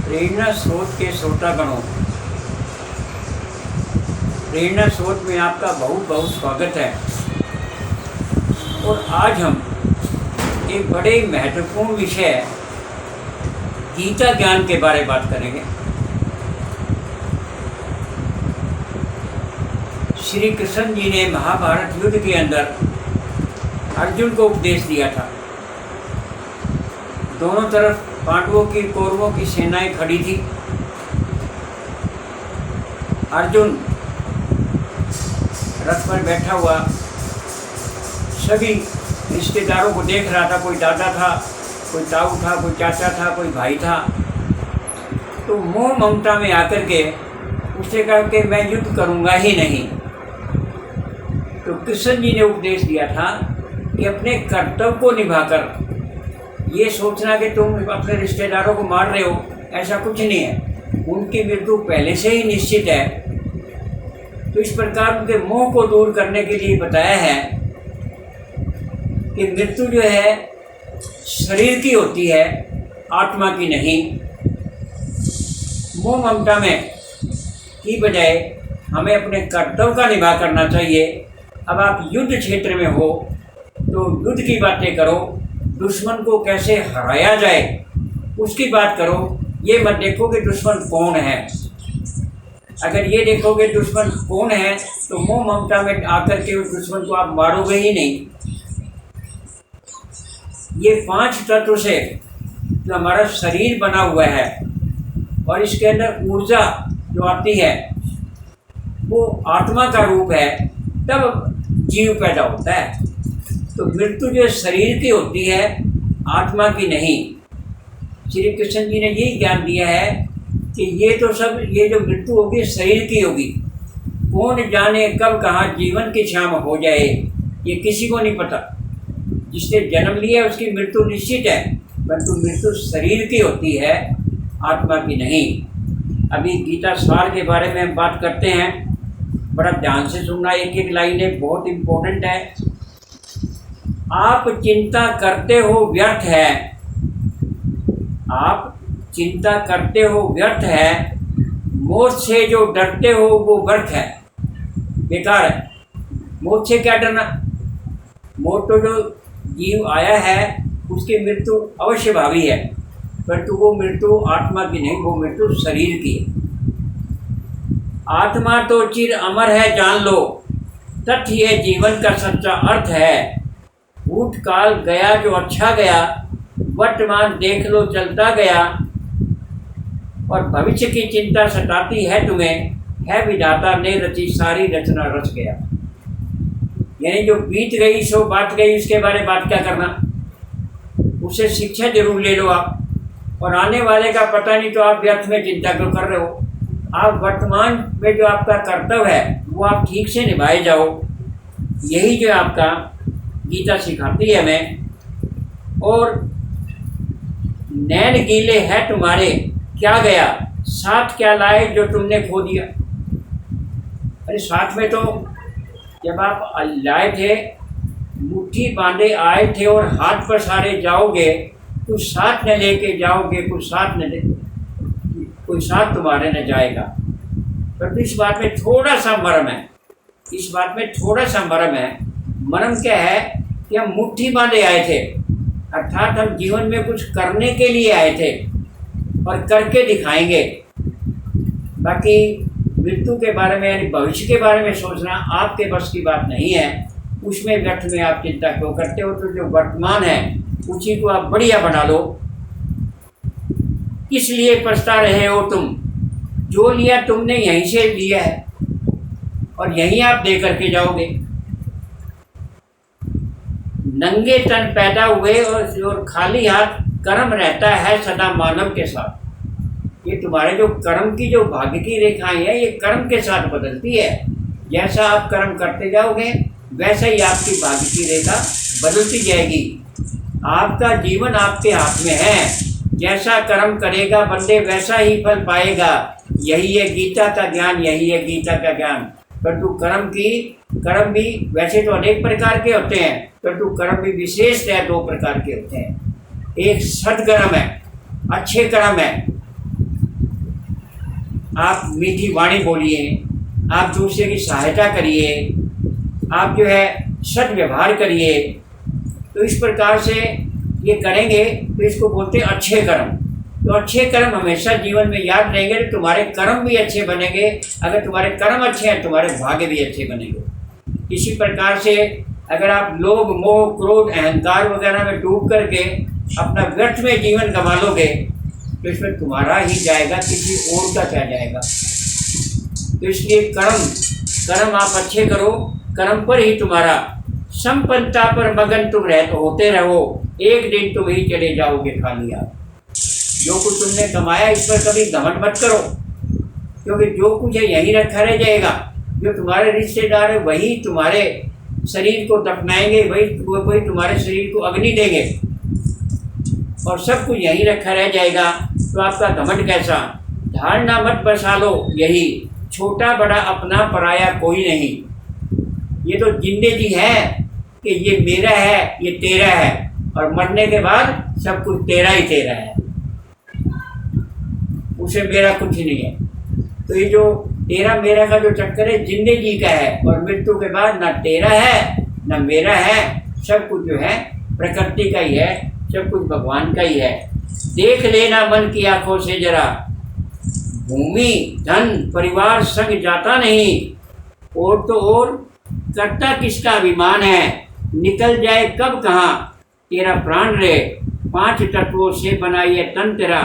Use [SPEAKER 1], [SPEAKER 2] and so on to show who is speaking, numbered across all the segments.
[SPEAKER 1] प्रेरणा स्रोत के श्रोतागणों, प्रेरणा स्रोत में आपका बहुत बहुत स्वागत है। और आज हम एक बड़े महत्वपूर्ण विषय गीता ज्ञान के बारे में बात करेंगे। श्री कृष्ण जी ने महाभारत युद्ध के अंदर अर्जुन को उपदेश दिया था। दोनों तरफ पांडवों की कौरवों की सेनाएं खड़ी थी। अर्जुन रथ पर बैठा हुआ सभी रिश्तेदारों को देख रहा था। कोई दादा था, कोई ताऊ था, कोई चाचा था, कोई भाई था। तो मोह ममता में आकर के उसने कहा कि मैं युद्ध करूंगा ही नहीं। तो कृष्ण जी ने उपदेश दिया था कि अपने कर्तव्य को निभाकर, ये सोचना कि तुम अपने रिश्तेदारों को मार रहे हो, ऐसा कुछ नहीं है। उनकी मृत्यु पहले से ही निश्चित है। तो इस प्रकार उनके मोह को दूर करने के लिए बताया है कि मृत्यु जो है शरीर की होती है, आत्मा की नहीं। मोह ममता में की बजाय हमें अपने कर्तव्य का निभा करना चाहिए। अब आप युद्ध क्षेत्र में हो तो युद्ध की बातें करो, दुश्मन को कैसे हराया जाए उसकी बात करो। ये मत देखो कि दुश्मन कौन है। अगर ये देखोगे दुश्मन कौन है तो मोह ममता में आकर के उस दुश्मन को आप मारोगे ही नहीं। ये 5 तत्व से जो हमारा शरीर बना हुआ है और इसके अंदर ऊर्जा जो आती है वो आत्मा का रूप है, तब जीव पैदा होता है। तो मृत्यु जो शरीर की होती है, आत्मा की नहीं। श्री कृष्ण जी ने यही ज्ञान दिया है कि ये जो मृत्यु होगी शरीर की होगी। कौन जाने कब कहाँ जीवन की शाम हो जाए, ये किसी को नहीं पता। जिसने जन्म लिया है उसकी मृत्यु निश्चित है, परंतु मृत्यु शरीर की होती है, आत्मा की नहीं। अभी गीता सार के बारे में हम बात करते हैं, बड़ा ध्यान से सुनना। एक एक लाइन है, बहुत इम्पोर्टेंट है। आप चिंता करते हो व्यर्थ है, आप चिंता करते हो व्यर्थ है, मौत से जो डरते हो वो व्यर्थ है, बेकार है। मौत से क्या डरना? मौत तो जो जीव आया है उसकी मृत्यु अवश्य भावी है, परंतु वो मृत्यु आत्मा की नहीं, वो मृत्यु शरीर की है। आत्मा तो चिर अमर है जान लो, तथ्य ये जीवन का सच्चा अर्थ है। भूतकाल गया जो अच्छा गया, वर्तमान देख लो चलता गया, और भविष्य की चिंता सताती है तुम्हें, है विधाता ने रची सारी रचना रच गया। यानी जो बीत गई सो बात गई, उसके बारे में बात क्या करना। उससे शिक्षा जरूर ले लो आप, और आने वाले का पता नहीं तो आप व्यर्थ में चिंता क्यों कर रहे हो। आप वर्तमान में जो आपका कर्तव्य है वो आप ठीक से निभाए जाओ। यही जो आपका गीता सिखाती है हमें। और नैन गीले हैं तुम्हारे क्या गया, साथ क्या लाए जो तुमने खो दिया। अरे साथ में तो जब आप लाए थे, मुट्ठी बांधे आए थे और हाथ पर सारे जाओगे, कुछ साथ न लेके जाओगे, कुछ साथ न ले, कोई साथ तुम्हारे न जाएगा। पर इस बात में थोड़ा सा मर्म है, इस बात में थोड़ा सा मर्म है। मर्म क्या है कि हम मुट्ठी बांधे आए थे, अर्थात हम जीवन में कुछ करने के लिए आए थे और करके दिखाएंगे। बाकी मृत्यु के बारे में यानी भविष्य के बारे में सोचना आपके बस की बात नहीं है। उसमें व्यर्थ में आप चिंता क्यों करते हो। तो जो वर्तमान है उसी को आप बढ़िया बना लो। किस लिए पछता रहे हो तुम, जो लिया तुमने यहीं से लिया है और यहीं आप दे करके जाओगे। नंगे तन पैदा हुए और खाली हाथ कर्म रहता है सदा मानव के साथ। ये तुम्हारे जो कर्म की जो भाग्य की रेखाएं हैं, ये कर्म के साथ बदलती है। जैसा आप कर्म करते जाओगे वैसे ही आपकी भाग्य की रेखा बदलती जाएगी। आपका जीवन आपके हाथ में है, जैसा कर्म करेगा बंदे वैसा ही फल पाएगा। यही है गीता का ज्ञान, यही है गीता का ज्ञान। परंतु कर्म भी वैसे तो अनेक प्रकार के होते हैं, परंतु कर्म भी विशेषतः 2 प्रकार के होते हैं। एक सदकर्म है, अच्छे कर्म है, आप मीठी वाणी बोलिए, आप दूसरे की सहायता करिए, आप जो है सद्व्यवहार करिए। तो इस प्रकार से ये करेंगे तो इसको बोलते हैं अच्छे कर्म। तो अच्छे कर्म हमेशा जीवन में याद रहेंगे तो तुम्हारे कर्म भी अच्छे बनेंगे। अगर तुम्हारे कर्म अच्छे हैं तुम्हारे भाग्य भी अच्छे बनेंगे। इसी प्रकार से अगर आप लोभ मोह क्रोध अहंकार वगैरह में डूब करके अपना व्यर्थ में जीवन गंवा लोगे तो इसमें तुम्हारा ही जाएगा, किसी और का क्या जाएगा। तो इसलिए कर्म आप अच्छे करो, कर्म पर ही तुम्हारा संपन्नता पर मगन तुम होते रहो, एक दिन तुम ही चले जाओगे खाली आप। जो कुछ तुमने कमाया इस पर कभी घमंड मत करो, क्योंकि जो कुछ है यहीं रखा रह जाएगा। जो तुम्हारे रिश्तेदार है वही तुम्हारे शरीर को दफनाएंगे, वही तुम्हारे शरीर को अग्नि देंगे और सब कुछ यहीं रखा रह जाएगा। तो आपका घमंड कैसा, धारणा मत बसा लो यही, छोटा बड़ा अपना पराया कोई नहीं। ये तो जिंदगी है कि ये मेरा है ये तेरा है, और मरने के बाद सब कुछ तेरा ही तेरा है, उसे मेरा कुछ नहीं है। तो ये जो तेरा मेरा का जो चक्कर है जिंदगी का है, और मृत्यु के बाद ना तेरा है ना मेरा है, सब कुछ जो है प्रकृति का ही है, सब कुछ भगवान का ही है। देख लेना मन की आंखों से जरा, भूमि धन परिवार संग जाता नहीं, और तो और करता किसका अभिमान है, निकल जाए कब कहाँ तेरा प्राण रे, 5 तत्वों से बना ये तन तेरा,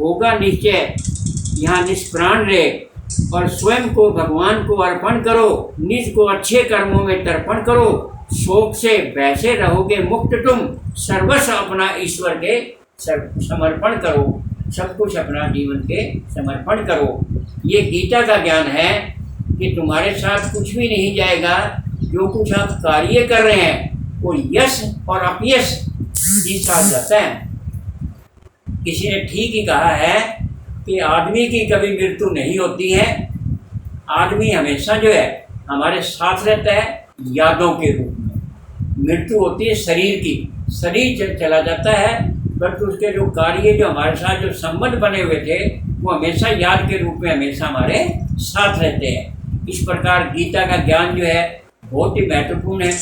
[SPEAKER 1] होगा निश्चय यहाँ निष्प्राण रे। और स्वयं को भगवान को अर्पण करो, निज को अच्छे कर्मों में तर्पण करो, शोक से वैसे रहोगे मुक्त तुम, सर्वस्व अपना ईश्वर के समर्पण करो, सब कुछ अपना जीवन के समर्पण करो। ये गीता का ज्ञान है कि तुम्हारे साथ कुछ भी नहीं जाएगा, जो कुछ आप कार्य कर रहे हैं वो यश और अपयश के साथ जाता है। किसी ने ठीक ही कहा है कि आदमी की कभी मृत्यु नहीं होती है, आदमी हमेशा जो है हमारे साथ रहता है यादों के रूप में। मृत्यु होती है शरीर की, शरीर चला जाता है, बट उसके जो कार्य जो हमारे साथ जो संबंध बने हुए थे वो हमेशा याद के रूप में हमेशा हमारे साथ रहते हैं। इस प्रकार गीता का ज्ञान जो है बहुत ही महत्वपूर्ण है।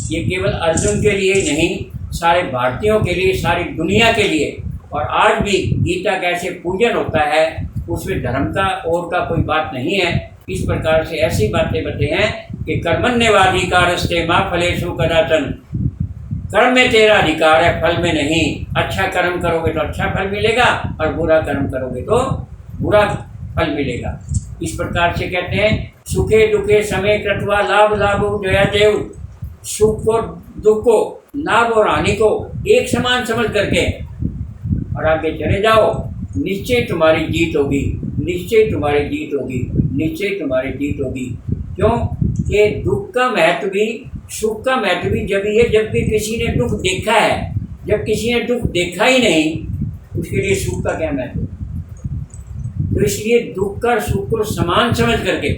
[SPEAKER 1] ये केवल अर्जुन के लिए ही नहीं, सारे भारतीयों के लिए, सारी दुनिया के लिए। और आज भी गीता कैसे पूजन होता है, उसमें धर्म का और का कोई बात नहीं है। इस प्रकार से ऐसी बातें बताते हैं कि कर्मण्येवाधिकारस्ते मा फलेषु कदाचन, कर्म में तेरा अधिकार है, फल में नहीं। अच्छा कर्म करोगे तो अच्छा फल मिलेगा, और बुरा कर्म करोगे तो बुरा फल मिलेगा। इस प्रकार से कहते हैं सुखे दुखे समय कृत्वा लाभ लाभो जया देव, सुख को दुख को लाभ और हानि को एक समान समझ करके और आगे चले जाओ, निश्चय तुम्हारी जीत होगी, निश्चय तुम्हारी जीत होगी, निश्चय तुम्हारी जीत होगी। क्यों कि दुख का महत्व भी सुख का महत्व भी जब ये जब भी किसी ने दुख देखा है, जब किसी ने दुख देखा ही नहीं उसके लिए सुख का क्या महत्व। तो इसलिए दुख का सुख को समान समझ करके,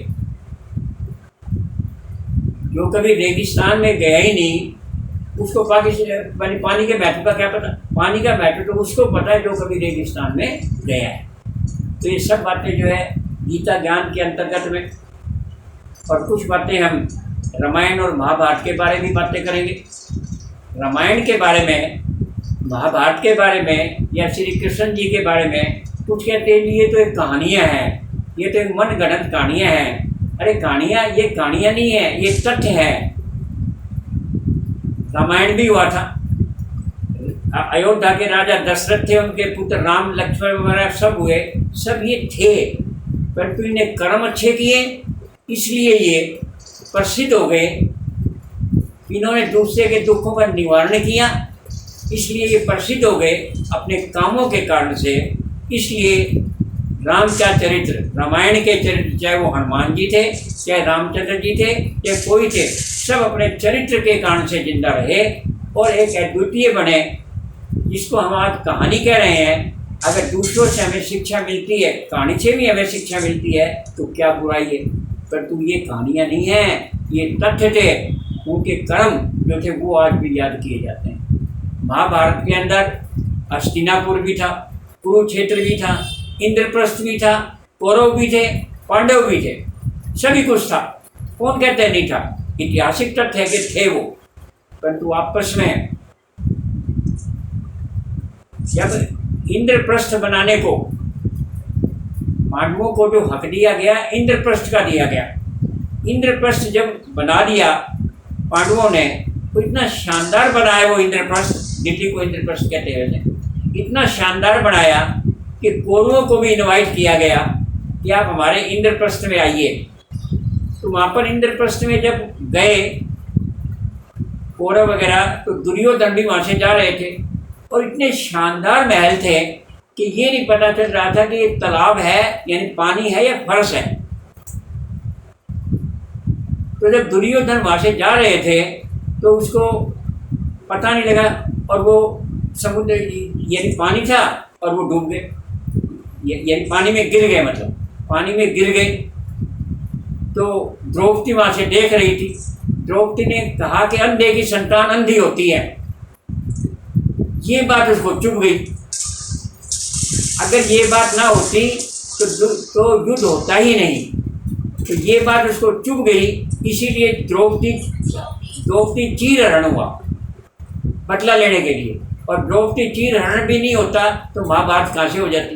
[SPEAKER 1] जो कभी रेगिस्तान में गया ही नहीं उसको पानी के महत्व का क्या पता। पानी का महत्व तो उसको पता है जो कभी रेगिस्तान में गया है। तो ये सब बातें जो है गीता ज्ञान के अंतर्गत में, और कुछ बातें हम रामायण और महाभारत के बारे में बातें करेंगे। रामायण के बारे में, महाभारत के बारे में, या श्री कृष्ण जी के बारे में कुछ कहते हैं ये तो एक कहानियाँ हैं, ये तो एक मन गढ़ंत कहानियाँ हैं। अरे कहानियाँ, ये कहानियाँ नहीं है, ये तथ्य है। रामायण भी हुआ था, अयोध्या के राजा दशरथ थे, उनके पुत्र राम लक्ष्मण वगैरह सब हुए, सब ये थे, परंतु इन्हें कर्म अच्छे किए इसलिए ये प्रसिद्ध हो गए। इन्होंने दूसरे के दुखों का निवारण किया इसलिए ये प्रसिद्ध हो गए अपने कामों के कारण से। इसलिए राम का चरित्र, रामायण के चरित्र, चाहे वो हनुमान जी थे, चाहे रामचंद्र जी थे, चाहे कोई थे, सब अपने चरित्र के कारण से जिंदा रहे और एक अद्वितीय बने, जिसको हम आज कहानी कह रहे हैं। अगर दूसरों से हमें शिक्षा मिलती है, कहानी से भी हमें शिक्षा मिलती है, तो क्या बुराई है। परंतु ये कहानियाँ नहीं हैं, ये तथ्य थे। उनके कर्म जो थे वो आज भी याद किए जाते हैं। महाभारत के अंदर हस्तिनापुर भी था, कुरुक्षेत्र भी था, इंद्रप्रस्थ भी था, कौरव भी थे, पांडव भी थे, सभी कुछ था। कौन कहते नहीं था? ऐतिहासिक तथ्य है कि थे वो। परंतु आपस में जब इंद्रप्रस्थ बनाने को पांडवों को जो हक दिया गया, इंद्रप्रस्थ का दिया गया। इंद्रप्रस्थ जब बना दिया पांडवों ने, तो इतना शानदार बनाया वो इंद्रप्रस्थ, दिल्ली को इंद्रप्रस्थ कहते हैं, इतना शानदार बनाया कि कौरवों को भी इनवाइट किया गया कि आप हमारे इंद्रप्रस्थ में आइए। तो वहाँ पर इंद्रप्रस्थ में जब गए कौरव वगैरह, तो दुर्योधन भी वहाँ से जा रहे थे और इतने शानदार महल थे कि ये नहीं पता चल रहा था कि ये तालाब है यानी पानी है या फर्श है। तो जब दुर्योधन वहाँ से जा रहे थे तो उसको पता नहीं लगा और वो समुद्र यानी पानी था और वो डूब गए, यानी पानी में गिर गए, मतलब पानी में गिर गए। तो द्रौपदी वहाँ से देख रही थी। द्रौपदी ने कहा कि अंधे की संतान अंधी होती है। ये बात उसको चुभ गई। अगर ये बात ना होती तो युद्ध होता ही नहीं। तो ये बात उसको चुभ गई, इसीलिए द्रौपदी चीरहरण हुआ बदला लेने के लिए। और द्रौपदी चीरहरण भी नहीं होता तो महाभारत कहाँ से हो जाती।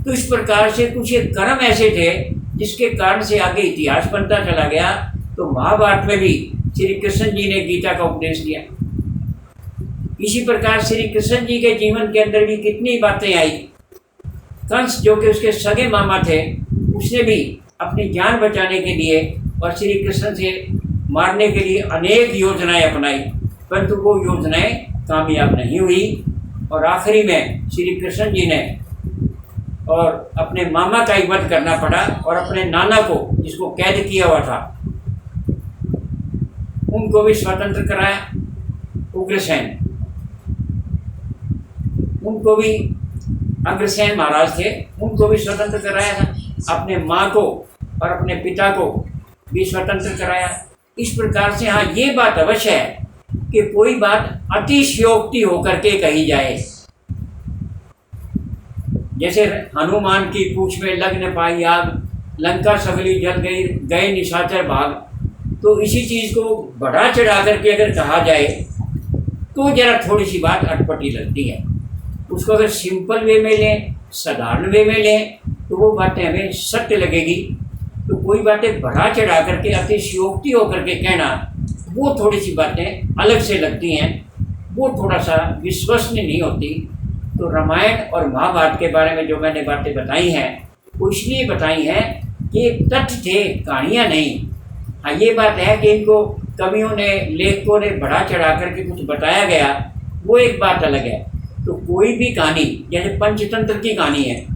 [SPEAKER 1] तो इस प्रकार से कुछ एक कर्म ऐसे थे जिसके कारण से आगे इतिहास बनता चला गया। तो महाभारत में भी श्री कृष्ण जी ने गीता का उपदेश दिया। इसी प्रकार श्री कृष्ण जी के जीवन के अंदर भी कितनी बातें आई। कंस जो कि उसके सगे मामा थे, उसने भी अपनी जान बचाने के लिए और श्री कृष्ण से मारने के लिए अनेक योजनाएं अपनाई, परंतु वो योजनाएं कामयाब नहीं हुई। और आखिरी में श्री कृष्ण जी ने और अपने मामा का ही वध करना पड़ा और अपने नाना को, जिसको कैद किया हुआ था, उनको भी स्वतंत्र कराया। उग्रसेन, उनको भी, अग्रसेन महाराज थे, उनको भी स्वतंत्र कराया था। अपने माँ को और अपने पिता को भी स्वतंत्र कराया। इस प्रकार से हाँ, ये बात अवश्य है कि कोई बात अतिशयोक्ति होकर के कही जाए। जैसे हनुमान की पूंछ में लग न पाई आग, लंका सगली जल गई, गए निशाचर भाग। तो इसी चीज़ को बढ़ा चढ़ा करके अगर कहा जाए तो जरा थोड़ी सी बात अटपटी लगती है। उसको अगर सिंपल वे में लें, साधारण वे में लें, तो वो बातें हमें सत्य लगेगी। तो कोई बातें बढ़ा चढ़ा करके अतिशयोक्ति होकर के कहना, वो थोड़ी सी बातें अलग से लगती हैं, वो थोड़ा सा विश्वसनीय नहीं होती। तो रामायण और महाभारत के बारे में जो मैंने बातें बताई हैं, वो इसलिए बताई हैं कि तथ्य थे, कहानियाँ नहीं। हाँ, ये बात है कि इनको कवियों ने, लेखकों ने बढ़ा चढ़ा करके कुछ बताया गया, वो एक बात अलग है। तो कोई भी कहानी, जैसे पंचतंत्र की कहानी है,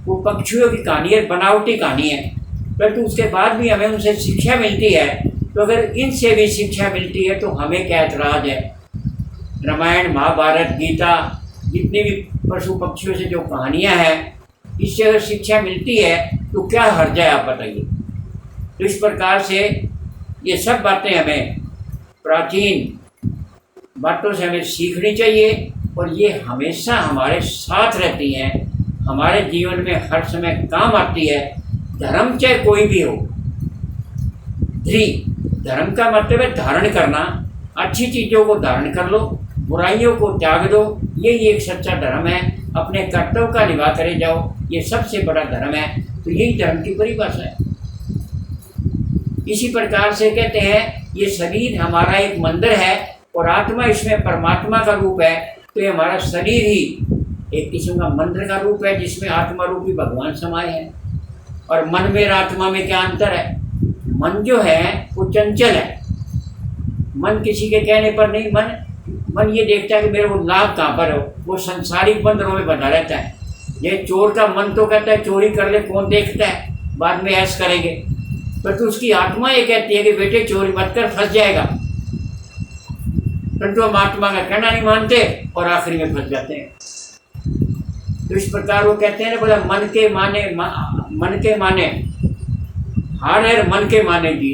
[SPEAKER 1] वो पक्षियों की कहानी है, बनावटी कहानी है, परंतु उसके बाद भी हमें उनसे शिक्षा मिलती है। तो अगर इनसे भी शिक्षा मिलती है तो हमें क्या ऐतराज़ है। रामायण, महाभारत, गीता, जितनी भी पशु पक्षियों से जो कहानियाँ हैं, इससे अगर शिक्षा मिलती है तो क्या हर्ज है, आप बताइए। तो इस प्रकार से ये सब बातें हमें प्राचीन बातों से हमें सीखनी चाहिए और ये हमेशा हमारे साथ रहती हैं, हमारे जीवन में हर समय काम आती है। धर्म चाहे कोई भी हो, धर्म का मतलब है धारण करना। अच्छी चीज़ों को धारण कर लो, बुराइयों को त्याग दो, यही एक सच्चा धर्म है। अपने कर्तव्य का निभा करे जाओ, ये सबसे बड़ा धर्म है। तो यही धर्म की परिभाषा है। इसी प्रकार से कहते हैं ये शरीर हमारा एक मंदिर है और आत्मा इसमें परमात्मा का रूप है। तो ये हमारा शरीर ही एक किस्म का मंदिर का रूप है, जिसमें आत्मा रूपी भगवान समाये हैं। और मन में और आत्मा में क्या अंतर है? मन जो है वो चंचल है। मन किसी के कहने पर नहीं, मन ये देखता है कि मेरे को लाभ कहाँ पर हो, वो संसारिक बंधनों में बंधा रहता है। ये चोर का मन तो कहता है चोरी कर ले, कौन देखता है, बाद में ऐश करेंगे। परंतु उसकी आत्मा ये कहती है कि बेटे चोरी मत कर, फंस जाएगा। परंतु हम आत्मा का कहना नहीं मानते और आखिरी में फंस जाते हैं। तो इस प्रकार वो कहते हैं ना, बोला मन के माने हार है, मन के माने जी।